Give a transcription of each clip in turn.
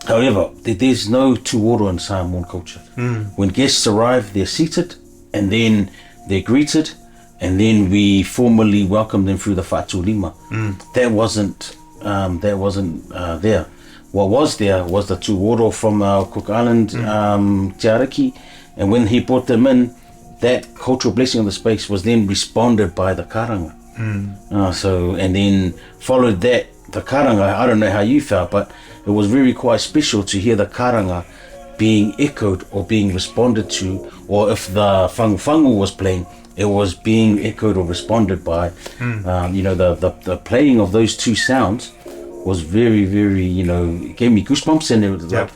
However, there's no tū-oro in Samoan culture. When guests arrive, they're seated, and then they're greeted, and then we formally welcome them through the whātua-lima. That wasn't there. What was there was the tū-oro from our Cook Island Te Ariki, and when he brought them in, that cultural blessing of the space was then responded by the karanga. And then followed that, the karanga, I don't know how you felt, but it was very quite special to hear the karanga being echoed or being responded to, or if the whangu was playing, it was being echoed or responded by. The playing of those two sounds was very, very, gave me goosebumps, and it was like,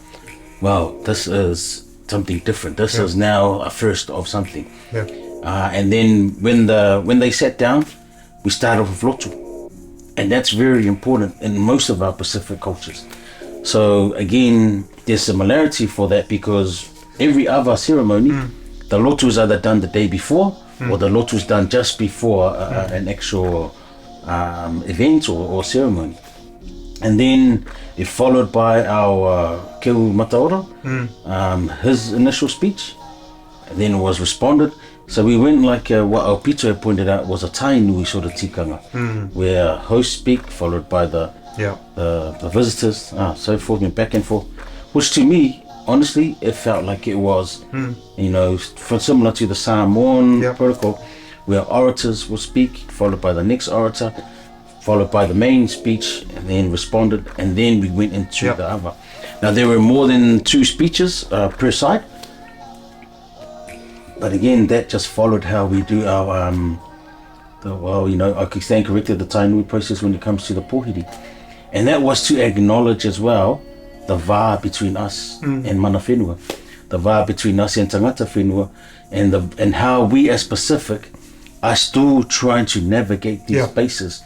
wow, this is something different. This is now a first of something. And then when they sat down, we started off with lotu. And that's very important in most of our Pacific cultures. So again, there's similarity for that, because every AVA ceremony, the lotu is either done the day before, or the lotu is done just before an actual event or ceremony. And then it followed by our Keu Mataora, his initial speech, and then it was responded. So we went like what Aupito had pointed out was a tainui sort of tikanga, where hosts speak, followed by the visitors, so forth, and back and forth, which to me, honestly, it felt like it was, similar to the Samoan protocol, where orators will speak, followed by the next orator, followed by the main speech, and then responded, and then we went into the AVA. Now there were more than 2 speeches per side, but again, that just followed how we do our, I could stand corrected, the tainui process when it comes to the Pōwhiri. And that was to acknowledge as well the vā between us and mana whenua, the vā between us and tangata whenua, and how we as Pacific are still trying to navigate these spaces,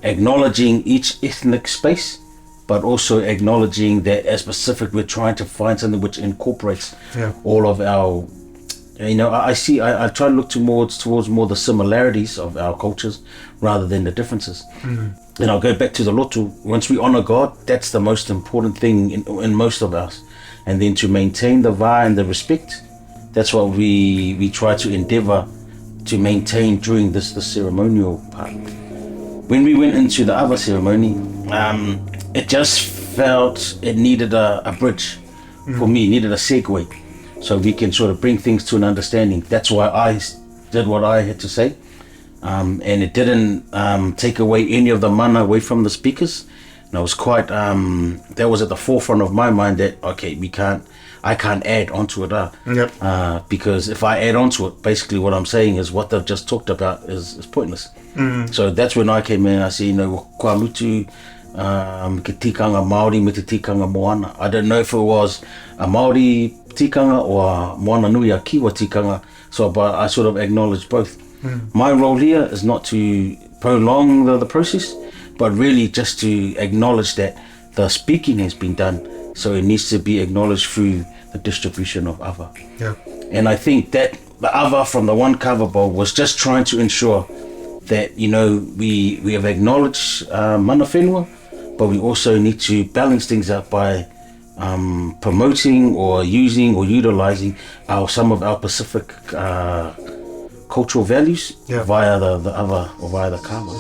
acknowledging each ethnic space, but also acknowledging that as Pacific we're trying to find something which incorporates all of our, I try to look towards more the similarities of our cultures rather than the differences. And I'll go back to the lotu. Once we honor God, that's the most important thing in most of us. And then to maintain the vā and the respect, that's what we try to endeavor to maintain during this ceremonial part. When we went into the AVA ceremony, it just felt it needed a bridge for me, needed a segue, so we can sort of bring things to an understanding. That's why I did what I had to say. And it didn't take away any of the mana away from the speakers. And I was quite, that was at the forefront of my mind that, okay, I can't add onto it. Because if I add onto it, basically what I'm saying is what they've just talked about is pointless. So that's when I came in and I said, kua mutu ke tikanga Māori me te tikanga Moana. I don't know if it was a Māori tikanga or a Moana-Nui-ā-Kiwa tikanga, but I sort of acknowledged both. My role here is not to prolong the process, but really just to acknowledge that the speaking has been done, so it needs to be acknowledged through the distribution of AVA. And I think that the AVA from the one Kava bowl was just trying to ensure that, we have acknowledged mana whenua, but we also need to balance things out by promoting or using or utilizing some of our Pacific cultural values via the AVA or via the Kava.